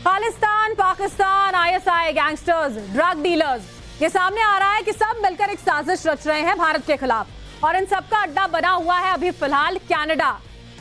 Khalistan, Pakistan, ISI, gangsters, drug dealers, ये सामने आ रहा है कि सब मिलकर एक साजिश रच रहे हैं भारत के खिलाफ और इन सबका अड्डा बना हुआ है अभी फिलहाल कनाडा।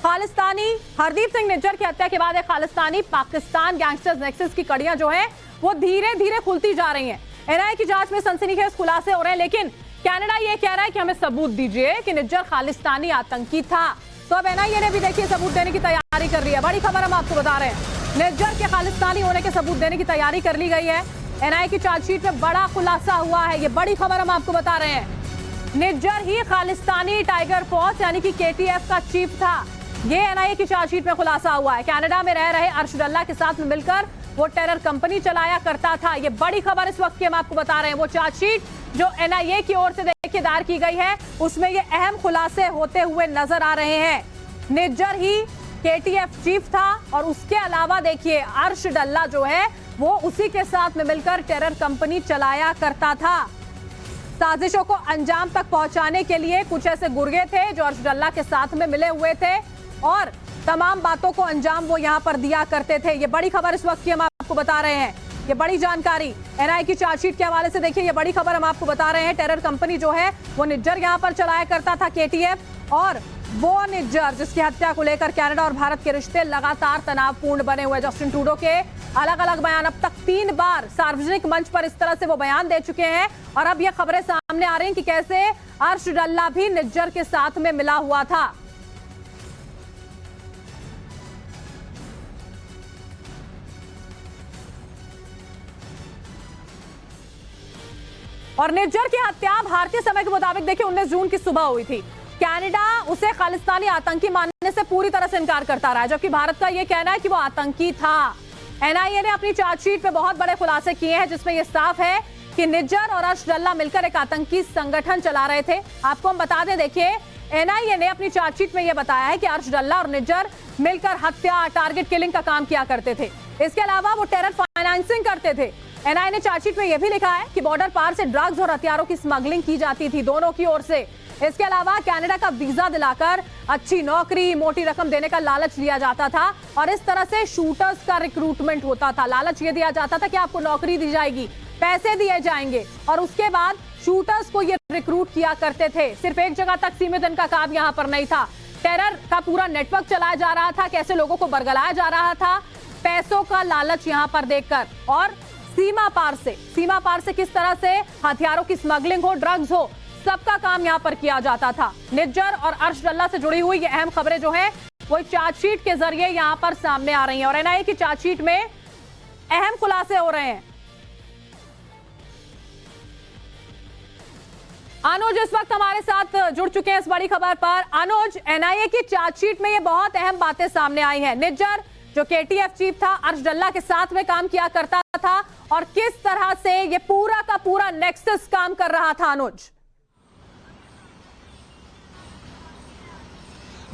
खालिस्तानी हरदीप सिंह निज्जर की हत्या के बाद खालिस्तानी पाकिस्तान गैंगस्टर्स नेक्सस की कड़ियां जो है वो धीरे धीरे खुलती जा रही हैं। एनआईए की जांच में सनसनीखेज खुलासे हो रहे हैं, लेकिन कनाडा ये कह रहा है कि हमें सबूत दीजिए कि निज्जर खालिस्तानी आतंकी था। तो अब एनआईए ने भी देखिए सबूत देने की तैयारी कर ली है। बड़ी खबर हम आपको बता रहे हैं, निज्जर के खालिस्तानी होने के सबूत देने की तैयारी कर ली गई है। एनआईए की चार्जशीट में बड़ा खुलासा हुआ है, ये बड़ी खबर हम आपको बता रहे हैं। निज्जर ही खालिस्तानी टाइगर फोर्स यानी कि केटीएफ का चीफ था, ये एनआईए की चार्जशीट में खुलासा हुआ है। कनाडा में रह रहे अर्श डल्ला के साथ मिलकर वो टेरर कंपनी चलाया करता था। ये बड़ी खबर इस वक्त की हम आपको बता रहे हैं। वो चार्जशीट जो एनआईए की ओर से देखिए दायर की गई है, उसमें ये अहम खुलासे होते हुए नजर आ रहे हैं। निज्जर ही केटीएफ चीफ था और उसके अलावा देखिए अर्श डल्ला जो है वो उसी के साथ में मिलकर टेरर कंपनी चलाया करता था। साजिशों को अंजाम तक पहुंचाने के लिए कुछ ऐसे गुर्गे थे जो अर्श डल्ला के साथ में मिले हुए थे और तमाम बातों को अंजाम वो यहां पर दिया करते थे। ये बड़ी खबर इस वक्त की हम आपको बता रहे हैं। ये बड़ी जानकारी एनआईए की चार्जशीट के हवाले से देखिए, ये बड़ी खबर हम आपको बता रहे हैं। टेरर कंपनी जो है वो निज्जर यहां पर चलाया करता था केटीएफ, और वो निज्जर जिसकी हत्या को लेकर कनाडा और भारत के रिश्ते लगातार तनावपूर्ण बने हुए। जस्टिन ट्रूडो के अलग अलग बयान, अब तक 3 बार सार्वजनिक मंच पर इस तरह से वो बयान दे चुके हैं और अब ये खबरें सामने आ रही हैं कि कैसे अर्श डल्ला भी निज्जर के साथ में मिला हुआ था। और निज्जर की हत्या भारतीय समय के मुताबिक देखिए 19 जून की सुबह हुई थी। कनाडा उसे खालिस्तानी आतंकी मानने से पूरी तरह से इनकार करता रहा है, जबकि भारत का यह कहना है कि वो आतंकी था। एनआईए ने अपनी चार्जशीट में बहुत बड़े खुलासे किए हैं, जिसमें यह साफ है कि निज्जर और अर्श डल्ला मिलकर एक आतंकी संगठन चला रहे थे। आपको हम बता दें, देखिए एनआईए ने अपनी चार्जशीट में यह बताया है कि अर्श डल्ला और निज्जर मिलकर हत्या, टारगेट किलिंग का काम किया करते थे। इसके अलावा वो टेरर फाइनेंसिंग करते थे। एनआईए ने चार्जशीट में यह भी लिखा है कि बॉर्डर पार से ड्रग्स और हथियारों की स्मगलिंग की जाती थी दोनों की ओर से। इसके अलावा कनाडा का वीजा दिलाकर अच्छी नौकरी, मोटी रकम देने का लालच दिया जाता था और इस तरह से शूटर्स का रिक्रूटमेंट होता था। लालच ये दिया जाता था कि आपको नौकरी दी जाएगी, पैसे दिए जाएंगे और उसके बाद शूटर्स को ये रिक्रूट किया करते थे। सिर्फ एक जगह तक सीमित इनका काम यहाँ पर नहीं था, टेरर का पूरा नेटवर्क चलाया जा रहा था। कैसे लोगों को बरगलाया जा रहा था पैसों का लालच यहाँ पर देखकर, और सीमा पार से किस तरह से हथियारों की स्मगलिंग हो, ड्रग्स हो, सबका काम यहां पर किया जाता था। निज्जर और अर्श डल्ला से जुड़ी हुई ये अहम खबरें जो हैं वो चार्जशीट के जरिए यहां पर सामने आ रही हैं और एनआईए की चार्जशीट में अहम खुलासे हो रहे हैं। अनुज इस वक्त हमारे साथ जुड़ चुके हैं इस बड़ी खबर पर। अनुज, एनआईए की चार्जशीट में ये बहुत अहम बातें सामने आई हैं। निज्जर जो केटीएफ चीफ था अर्श डल्ला के साथ में काम किया करता था और किस तरह से ये पूरा का पूरा नेक्सस काम कर रहा था। अनुज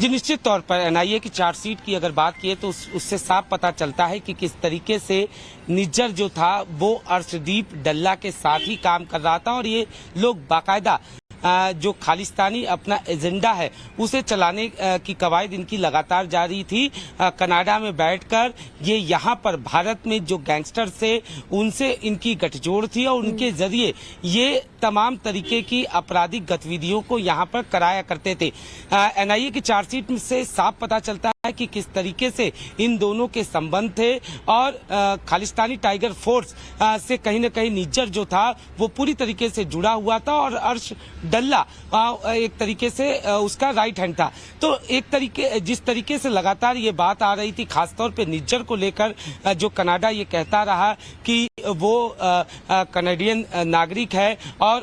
जी, निश्चित तौर पर एनआईए की चार्जशीट की अगर बात किए तो उससे साफ पता चलता है कि किस तरीके से निज्जर जो था वो अर्शदीप डल्ला के साथ ही काम कर रहा था और ये लोग बाकायदा जो खालिस्तानी अपना एजेंडा है उसे चलाने की कवायद इनकी लगातार जारी थी। कनाडा में बैठकर ये यहाँ पर भारत में जो गैंगस्टर थे उनसे इनकी गठजोड़ थी और उनके जरिए ये तमाम तरीके की आपराधिक गतिविधियों को यहाँ पर कराया करते थे। एनआईए की चार्जशीट से साफ पता चलता है कि किस तरीके से इन दोनों के संबंध थे और खालिस्तानी टाइगर फोर्स से कहीं न कहीं निज्जर जो था वो पूरी तरीके से जुड़ा हुआ था और अर्श डल्ला एक तरीके से उसका राइट हैंड था। तो जिस तरीके से लगातार ये बात आ रही थी, खासतौर पे निज्जर को लेकर जो कनाडा ये कहता रहा कि वो कनाडियन नागरिक है और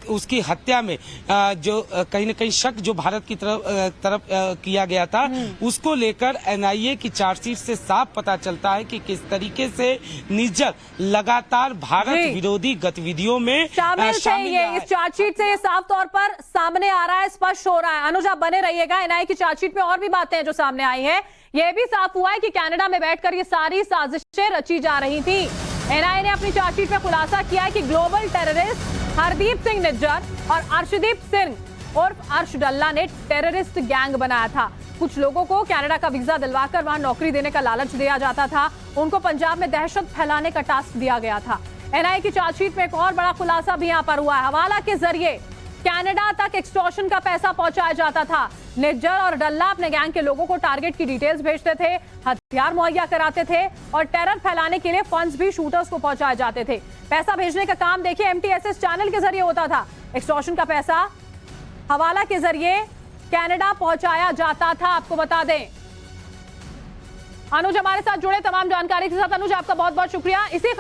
उसकी हत्या में जो कहीं न कहीं शक जो भारत की तरफ किया गया था उसको लेकर एनआईए की चार्जशीट से साफ पता चलता है कि किस तरीके से निज्जर लगातार भारत विरोधी गतिविधियों में शामिल है। इस चार्जशीट से ये साफ तौर पर सामने आ रहा है, स्पष्ट हो रहा है। अनुज आप बने रहिएगा, एनआईए की चार्जशीट में और भी बातें हैं जो सामने आई है। यह भी साफ हुआ है कि कनाडा में बैठकर ये सारी साजिशें रची जा रही थी। एनआईए ने अपनी चार्जशीट में खुलासा किया है कि ग्लोबल टेररिस्ट हरदीप सिंह निज्जर और अर्शदीप सिंह उर्फ अर्श डल्ला ने टेररिस्ट गैंग बनाया था। कुछ लोगों को कनाडा का वीजा दिलवाकर वहां नौकरी देने का लालच दिया जाता था। उनको पंजाब में दहशत फैलाने का टास्क दिया गया था। एनआईए की चार्जशीट में एक और बड़ा खुलासा भी यहां पर हुआ है। हवाला के जरिए कनाडा तक एक्सटॉर्शन का पैसा पहुंचाया जाता था। निज्जर और डल्ला अपने गैंग के लोगों को टारगेट की डिटेल्स भेजते थे, हथियार मुहैया कराते थे और टेरर फैलाने के लिए फंड्स भी शूटर्स को पहुंचाए जाते थे। पैसा भेजने का काम देखिए एमटीएसएस चैनल के जरिए होता था। एक्सटॉर्शन का पैसा हवाला के जरिए कनाडा पहुंचाया जाता था। आपको बता दें, अनुज हमारे साथ जुड़े तमाम जानकारी के साथ। अनुज, आपका बहुत बहुत शुक्रिया। इसी